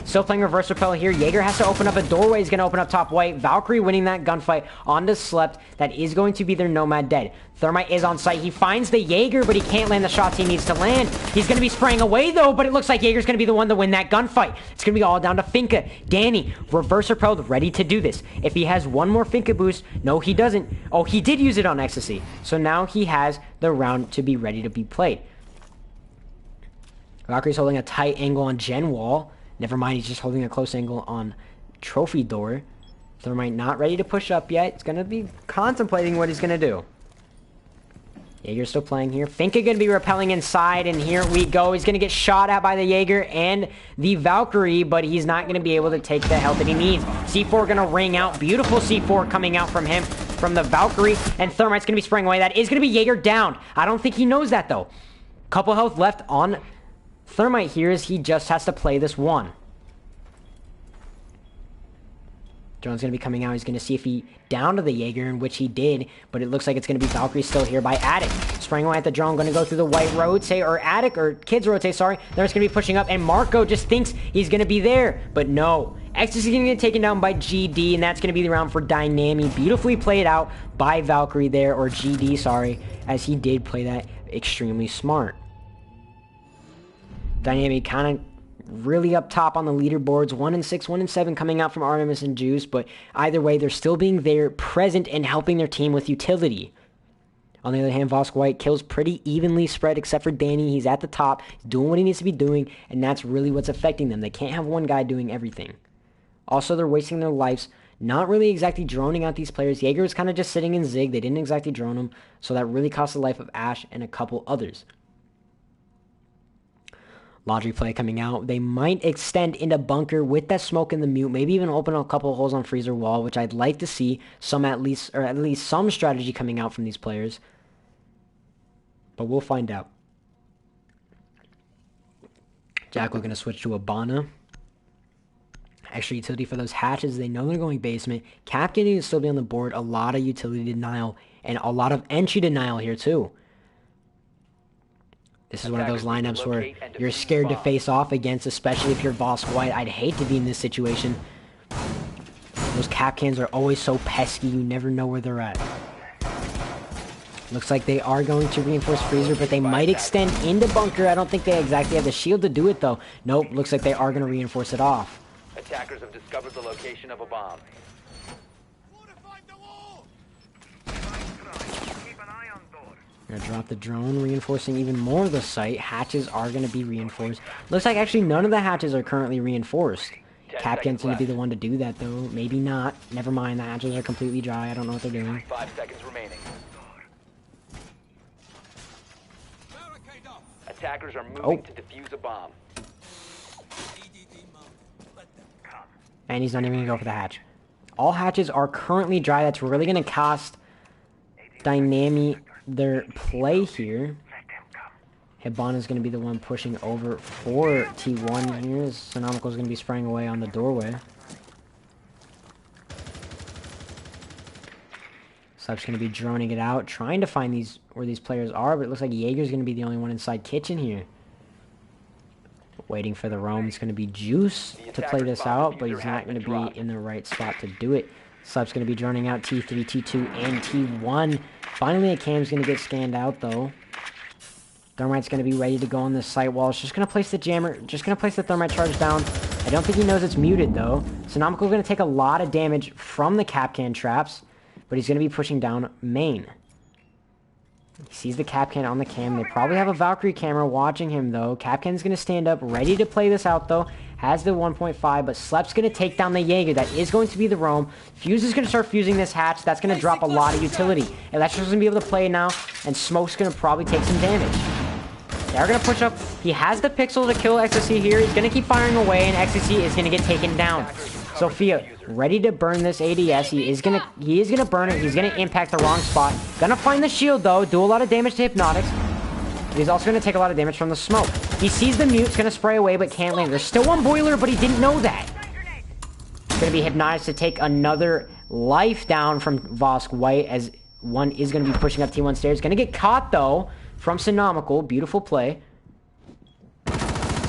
Still playing reverse repel here. Jaeger has to open up a doorway. He's going to open up top white. Valkyrie winning that gunfight onto Slept. That is going to be their Nomad dead. Thermite is on site. He finds the Jaeger, but he can't land the shots he needs to land. He's going to be spraying away, though, but it looks like Jaeger's going to be the one to win that gunfight. It's going to be all down to Finca. Danny, reverse repelled, ready to do this. If he has one more Finca boost, no, he doesn't. Oh, he did use it on Ecstasy. So now he has the round to be ready to be played. Valkyrie's holding a tight angle on Gen Wall. Never mind, he's just holding a close angle on Trophy Door. Thermite not ready to push up yet. It's going to be contemplating what he's going to do. Jaeger's still playing here. Finca going to be repelling inside, and here we go. He's going to get shot at by the Jaeger and the Valkyrie, but he's not going to be able to take the health that he needs. C4 going to ring out. Beautiful C4 coming out from him, from the Valkyrie, and Thermite's going to be spraying away. That is going to be Jaeger downed. I don't think he knows that, though. Couple health left on Thermite here as he just has to play this one. Drone's going to be coming out. He's going to see if he downed to the Jaeger, in which he did, but it looks like it's going to be Valkyrie still here by Attic. Spraying away at the drone, going to go through the white rotate, or Attic, or Kids rotate, sorry. They're just going to be pushing up, and Marco just thinks he's going to be there, but no. Ecstasy is going to get taken down by GD, and that's going to be the round for Dynami. Beautifully played out by Valkyrie there, or GD, sorry, as he did play that extremely smart. Dynamic kind of really up top on the leaderboards, 1-6, 1-7 coming out from Artemis and Juice, but either way, they're still being there, present, and helping their team with utility. On the other hand, VoSc White kills pretty evenly spread, except for Danny. He's at the top, doing what he needs to be doing, and that's really what's affecting them. They can't have one guy doing everything. Also, they're wasting their lives, not really exactly droning out these players. Jaeger was kind of just sitting in Zig. They didn't exactly drone him, so that really cost the life of Ash and a couple others. Laundry play coming out. They might extend into bunker with that smoke in the mute. Maybe even open a couple holes on freezer wall, which I'd like to see some at least some strategy coming out from these players. But we'll find out. Jack, we're going to switch to Abana. Extra utility for those hatches. They know they're going basement. Capcan needs to still be on the board. A lot of utility denial and a lot of entry denial here too. This is one of those lineups where you're scared to face off against, especially if you're VoSc White. I'd hate to be in this situation. Those Capcans are always so pesky, you never know where they're at. Looks like they are going to reinforce Freezer, but they might extend into Bunker. I don't think they exactly have the shield to do it, though. Nope, looks like they are going to reinforce it off. Attackers have discovered the location of a bomb. Gonna drop the drone, reinforcing even more of the site. Hatches are going to be reinforced. Looks like actually none of the hatches are currently reinforced. Capcan's going to be the one to do that, though. Maybe not. Never mind, the hatches are completely dry. I don't know what they're doing. 5 seconds remaining. Attackers are moving to defuse a bomb. And he's not even going to go for the hatch. All hatches are currently dry. That's really going to cost Dynami their play here. Hibana is going to be the one pushing over for T1 here. Sonomical is going to be spraying away on the doorway. Slap's going to be droning it out, trying to find where these players are, but it looks like Jaeger's going to be the only one inside kitchen here. Waiting for the roam. It's going to be Juice to play this out, but he's not going to be in the right spot to do it. Slap's going to be droning out T3, T2, and T1. Finally, a cam's going to get scanned out, though. Thermite's going to be ready to go on this site wall. It's just going to place the jammer, just going to place the thermite charge down. I don't think he knows it's muted, though. Sonomical going to take a lot of damage from the Capcan traps, but he's going to be pushing down main. He sees the Capcan on the cam. They probably have a Valkyrie camera watching him, though. Capcan's going to stand up, ready to play this out, though. Has the 1.5, but Slep's going to take down the Jaeger. That is going to be the roam. Fuse is going to start fusing this hatch. That's going to drop a lot of utility. Electric's going to be able to play now, and Smoke's going to probably take some damage. They're going to push up. He has the pixel to kill XSC here. He's going to keep firing away, and XSC is going to get taken down. Sophia, ready to burn this ADS. He is gonna burn it. He's gonna impact the wrong spot. Gonna find the shield though. Do a lot of damage to Hypnotics. He's also gonna take a lot of damage from the smoke. He sees the mute. It's gonna spray away, but can't land. There's still one boiler, but he didn't know that. It's gonna be Hypnotics to take another life down from VoSc White, as one is gonna be pushing up T1 stairs. Gonna get caught though from Sonomical. Beautiful play.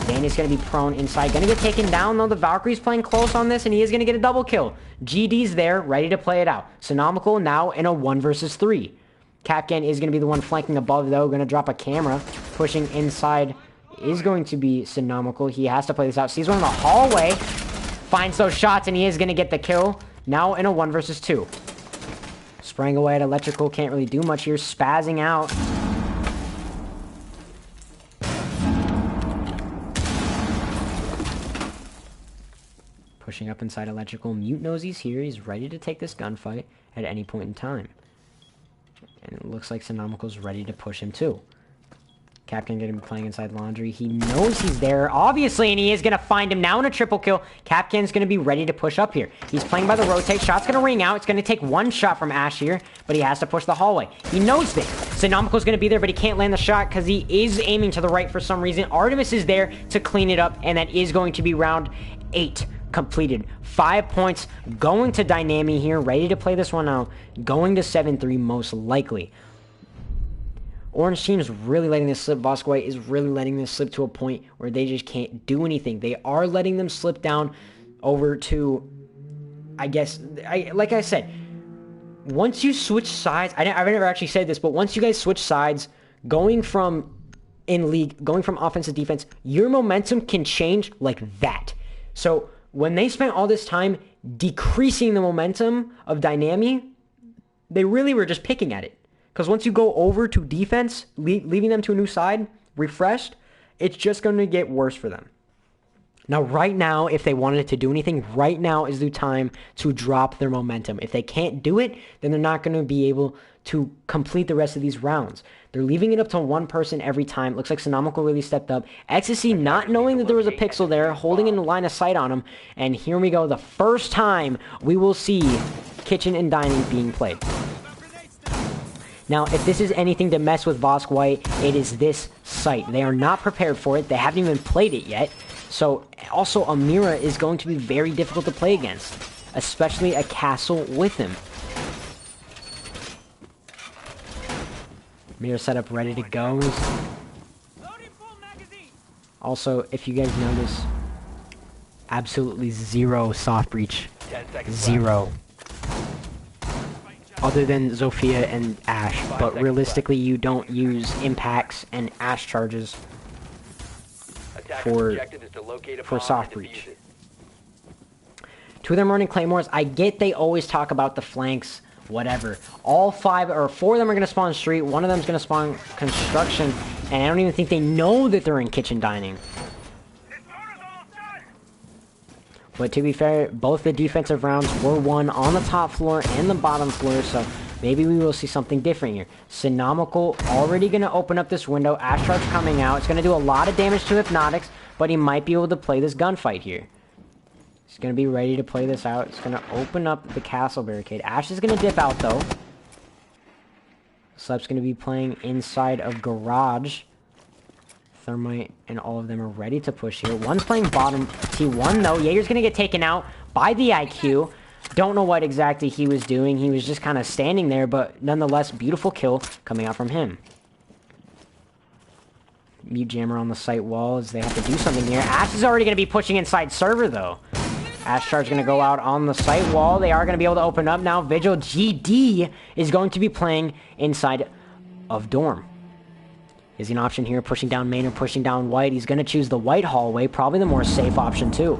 Danny's going to be prone inside. Going to get taken down, though. The Valkyrie's playing close on this, and he is going to get a double kill. GD's there, ready to play it out. Sonomical now in a 1 versus 3. Capcan is going to be the one flanking above, though. Going to drop a camera. Pushing inside is going to be Sonomical. He has to play this out. Sees one in the hallway. Finds those shots, and he is going to get the kill. Now in a 1 versus 2. Spraying away at Electrical. Can't really do much here. Spazzing out. Pushing up inside Electrical. Mute knows he's here. He's ready to take this gunfight at any point in time. And it looks like Sonomical's ready to push him too. Capcan going to be playing inside Laundry. He knows he's there, obviously, and he is going to find him now in a triple kill. Capcan's going to be ready to push up here. He's playing by the rotate. Shot's going to ring out. It's going to take one shot from Ash here, but he has to push the hallway. He knows this. Sonomical's going to be there, but he can't land the shot because he is aiming to the right for some reason. Artemis is there to clean it up, and that is going to be round 8. Completed. 5 points going to Dynami here, ready to play this one out, going to 7-3 most likely. Orange team is really letting this slip. VoSc White is really letting this slip to a point where they just can't do anything. They are letting them slip down over to, I guess, like I said, once you switch sides, I've never actually said this, but once you guys switch sides, going from offense to defense, your momentum can change like that. So when they spent all this time decreasing the momentum of Dynami, they really were just picking at it. Because once you go over to defense, leaving them to a new side, refreshed, it's just going to get worse for them. Now, right now, if they wanted to do anything, right now is the time to drop their momentum. If they can't do it, then they're not going to be able to complete the rest of these rounds. They're leaving it up to one person every time. Looks like Sonomical really stepped up. XSC not knowing that there was a pixel there, holding in the line of sight on him. And here we go. The first time we will see Kitchen and Dining being played. Now, if this is anything to mess with VoSc White, it is this site. They are not prepared for it. They haven't even played it yet. So, also, Amira is going to be very difficult to play against, especially a castle with him. Amira setup ready to go. Also, if you guys notice, absolutely zero soft breach. 10 seconds Zero. Other than Zofia and Ash, but realistically you don't use impacts and Ash charges for soft breach. Two of them running claymores. I get they always talk about the flanks, whatever. All five or four of them are going to spawn street. One of them is going to spawn construction, and I don't even think they know that they're in kitchen dining. But to be fair, both the defensive rounds were won on the top floor and the bottom floor, so maybe we will see something different here. Synomical already going to open up this window. Ash Charge coming out. It's going to do a lot of damage to Hypnotics, but he might be able to play this gunfight here. He's going to be ready to play this out. It's going to open up the castle barricade. Ash is going to dip out, though. Slep's going to be playing inside of garage. Thermite and all of them are ready to push here. One's playing bottom T1, though. Jaeger's going to get taken out by the IQ. Don't know what exactly he was doing. He was just kind of standing there, but nonetheless, beautiful kill coming out from him. Mute Jammer on the site wall as they have to do something here. Ash is already going to be pushing inside server, though. Ash Charge going to go out on the site wall. They are going to be able to open up now. Vigil GD is going to be playing inside of Dorm. Is he an option here, pushing down main or pushing down white? He's going to choose the white hallway, probably the more safe option too.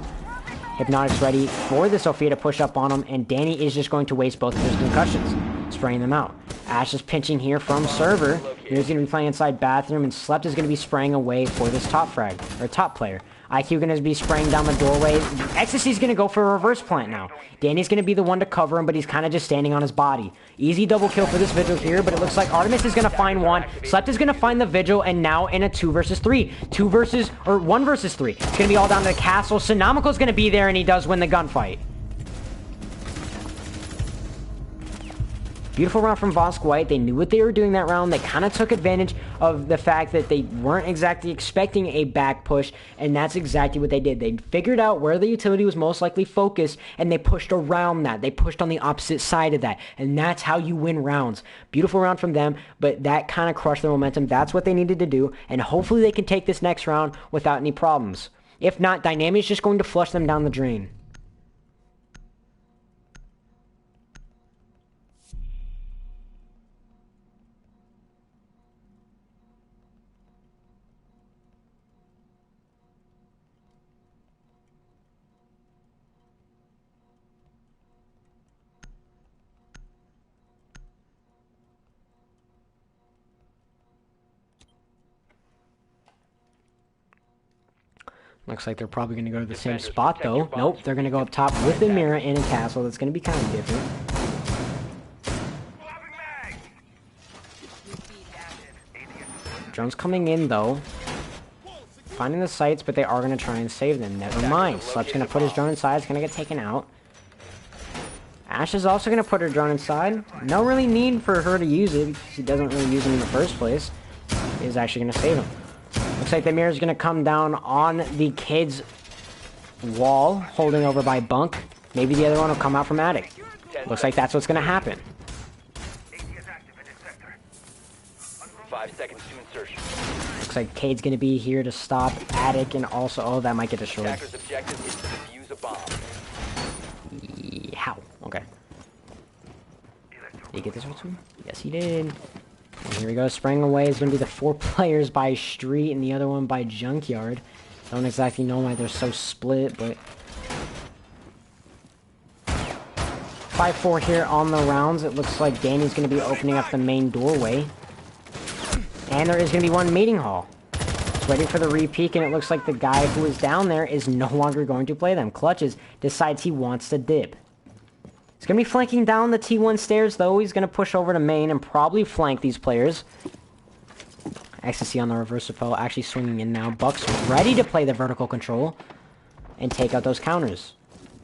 Hypnotic's ready for the Sophia to push up on him, and Danny is just going to waste both of his concussions, spraying them out. Ash is pinching here from server. He's going to be playing inside bathroom, and Slept is going to be spraying away for this top frag, or top player. IQ going to be spraying down the doorway. Ecstasy's going to go for a reverse plant now. Danny's going to be the one to cover him, but he's kind of just standing on his body. Easy double kill for this Vigil here, but it looks like Artemis is going to find one. Slept is going to find the Vigil, and now in a 2 versus 3. 1 versus 3. It's going to be all down to the castle. Synomical's going to be there, and he does win the gunfight. Beautiful round from VoSc White. They knew what they were doing that round. They kind of took advantage of the fact that they weren't exactly expecting a back push, and that's exactly what they did. They figured out where the utility was most likely focused, and they pushed around that. They pushed on the opposite side of that, and that's how you win rounds. Beautiful round from them, but that kind of crushed their momentum. That's what they needed to do, and hopefully they can take this next round without any problems. If not, Dynami is just going to flush them down the drain. Looks like they're probably going to go to the same spot, though. Nope, they're going to go up top with the mirror in a castle. That's going to be kind of different. Drone's coming in, though. Finding the sites, but they are going to try and save them. Never mind. Slep's going to put his drone inside. It's going to get taken out. Ash is also going to put her drone inside. No really need for her to use it because she doesn't really use him in the first place. He is actually going to save him. Looks like the mirror is going to come down on the kid's wall, holding over by Bunk. Maybe the other one will come out from Attic. Looks like that's what's going to happen. 5 seconds to insertion. Looks like Cade's going to be here to stop Attic, and also, oh, that might get destroyed. Attacker's objective is to defuse a bomb. How? Okay. Did he get this one too? Yes, he did. And here we go, spraying away is going to be the 4 players by Street and the other one by Junkyard. Don't exactly know why they're so split, but 5-4 here on the rounds. It looks like Danny's going to be opening up the main doorway. And there is going to be one meeting hall. It's ready for the re-peek, and it looks like the guy who is down there is no longer going to play them. Clutches decides he wants to dip. He's going to be flanking down the T1 stairs, though. He's going to push over to main and probably flank these players. Ecstasy on the reverse repel, actually swinging in now. Buck's ready to play the vertical control and take out those counters.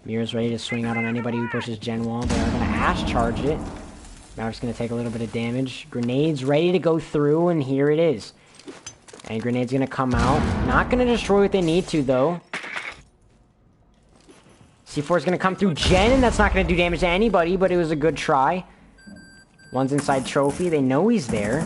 Mirror's ready to swing out on anybody who pushes Gen Wall. They are going to Ash charge it. Maverick's going to take a little bit of damage. Grenade's ready to go through, and here it is. And Grenade's going to come out. Not going to destroy what they need to, though. C4 is going to come through Jen, and that's not going to do damage to anybody, but it was a good try. One's inside Trophy. They know he's there.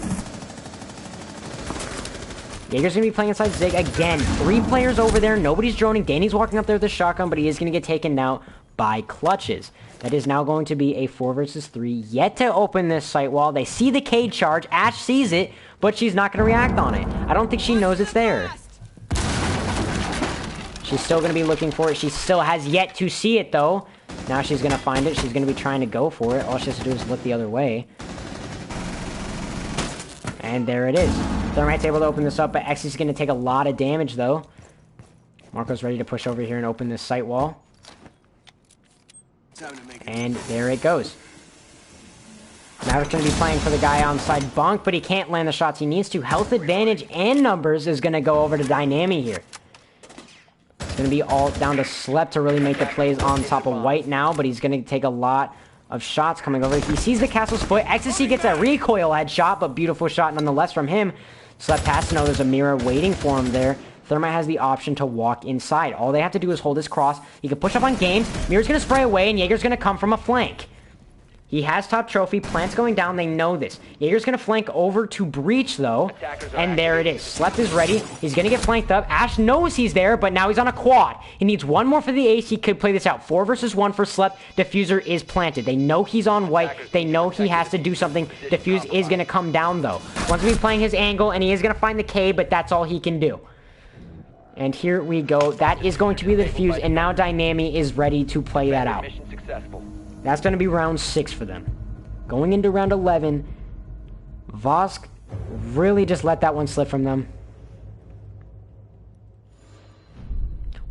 Jaeger's going to be playing inside Zig again. 3 players over there. Nobody's droning. Danny's walking up there with a shotgun, but he is going to get taken out by clutches. That is now going to be a 4 versus 3. Yet to open this site wall. They see the Cade charge. Ash sees it, but she's not going to react on it. I don't think she knows it's there. She's still going to be looking for it. She still has yet to see it, though. Now she's going to find it. She's going to be trying to go for it. All she has to do is look the other way. And there it is. Thermite's able to open this up, but Xy's going to take a lot of damage, though. Marco's ready to push over here and open this site wall. And there it goes. Maverick's going to be playing for the guy outside bunk, but he can't land the shots he needs to. Health advantage and numbers is going to go over to Dynami here. It's going to be all down to Slep to really make the plays on top of White now, but he's going to take a lot of shots coming over. He sees the castle's foot. Ecstasy gets a recoil headshot, but beautiful shot nonetheless from him. Slep has to know there's a mirror waiting for him there. Thermite has the option to walk inside. All they have to do is hold his cross. He can push up on games. Mirror's going to spray away, and Jaeger's going to come from a flank. He has top trophy. Plant's going down. They know this. Jaeger's going to flank over to Breach, though. And there it is. Slep is ready. He's going to get flanked up. Ash knows he's there, but now he's on a quad. He needs one more for the ace. He could play this out. 4 versus 1 for Slep. Diffuser is planted. They know he's on White. They know he has to do something. Diffuse is going to come down, though. One's going to be playing his angle, and he is going to find the K, but that's all he can do. And here we go. That is going to be the defuse, and now Dynami is ready to play that out. That's going to be round 6 for them. Going into round 11, VoSc really just let that one slip from them.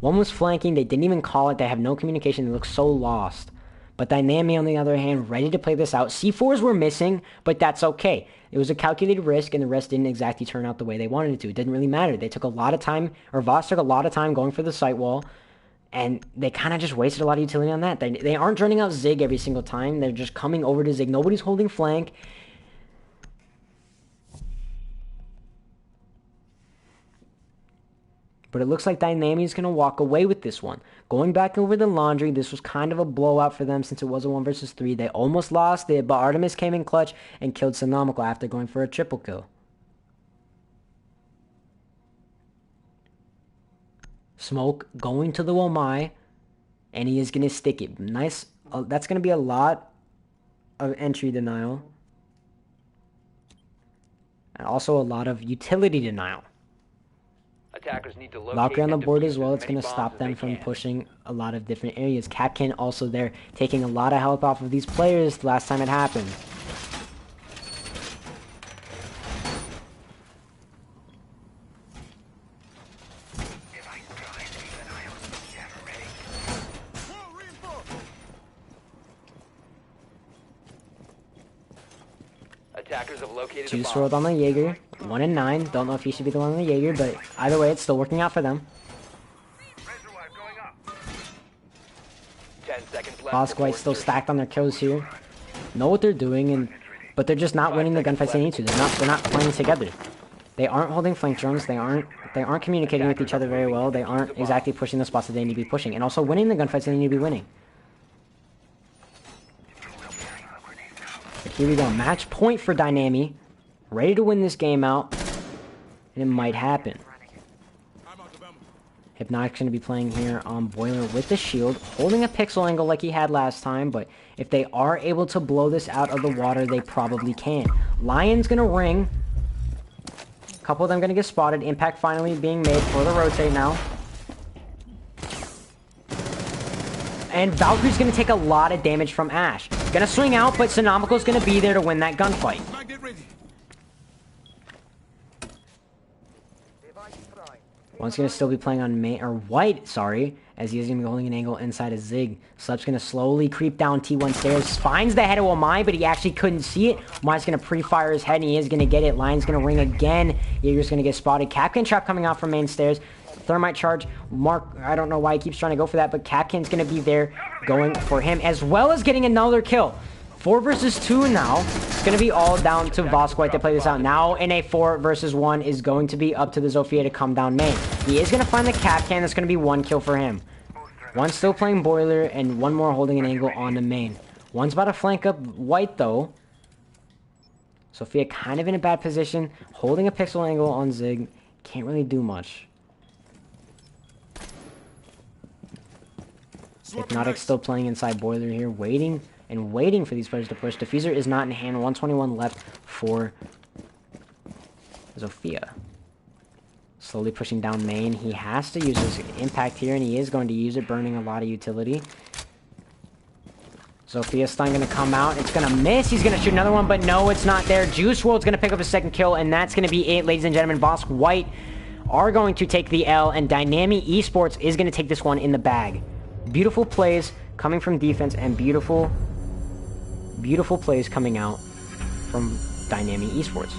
One was flanking. They didn't even call it. They have no communication. They look so lost. But Dynami, on the other hand, ready to play this out. C4s were missing, but that's okay. It was a calculated risk, and the rest didn't exactly turn out the way they wanted it to. It didn't really matter. They took a lot of time, or VoSc took a lot of time going for the site wall. And they kind of just wasted a lot of utility on that. They aren't turning out Zig every single time. They're just coming over to Zig. Nobody's holding flank. But it looks like Dynami is going to walk away with this one. Going back over the laundry, this was kind of a blowout for them since it was a 1 versus 3. They almost lost it, but Artemis came in clutch and killed Sonomical after going for a triple kill. Smoke going to the Womai, and he is going to stick it. Nice. That's going to be a lot of entry denial. And also a lot of utility denial. Attackers need to locate Valkyrie on the and board defuse as well. as It's many going to stop bombs them as they from can. pushing a lot of different areas. Capkin also there, taking a lot of health off of these players the last time it happened. Attackers have located a Two bomb. swirled on the Jaeger. 1 and 9. Don't know if he should be the one on the Jaeger, but either way, it's still working out for them. 10 seconds left. VoSc White still stacked on their kills here. Know what they're doing, but they're just not winning the gunfights they need to. They're not playing together. They aren't holding flank drones. They aren't communicating with each other very well. They aren't exactly pushing the spots that they need to be pushing, and also winning the gunfights they need to be winning. But here we go. Match point for Dynami. Ready to win this game out. And it might happen. Hypnotic's going to be playing here on Boiler with the shield. Holding a pixel angle like he had last time. But if they are able to blow this out of the water, they probably can. Lion's going to ring. A couple of them going to get spotted. Impact finally being made for the rotate now. And Valkyrie's going to take a lot of damage from Ash. Going to swing out, but Sonomical's going to be there to win that gunfight. One's going to still be playing on White, sorry, as he is going to be holding an angle inside of Zig. Slep's going to slowly creep down T1 stairs. Finds the head of Omai, but he actually couldn't see it. Omai's going to pre-fire his head, and he is going to get it. Lion's going to ring again. Jaeger's going to get spotted. Capkin trap coming out from main stairs. Thermite charge. Mark, I don't know why he keeps trying to go for that, but Capkin's going to be there going for him, as well as getting another kill. 4 versus 2 now. It's going to be all down to VoSc White to play this out. Now in a 4 versus 1 is going to be up to the Zofia to come down main. He is going to find the Capcan. That's going to be 1 kill for him. One still playing Boiler, and one more holding an angle on the main. One's about to flank up White, though. Sophia kind of in a bad position, holding a pixel angle on Zig. Can't really do much. Hypnotic's still playing inside Boiler here, waiting and waiting for these players to push. Diffuser is not in hand. 121 left for Sophia. Slowly pushing down main. He has to use his impact here, and he is going to use it, burning a lot of utility. Sophia's stun going to come out. It's going to miss. He's going to shoot another one, but no, it's not there. Juice WRLD's going to pick up a second kill, and that's going to be it, ladies and gentlemen. VoSc White are going to take the L, and Dynami Esports is going to take this one in the bag. Beautiful plays coming from defense, and beautiful plays coming out from Dynami Esports.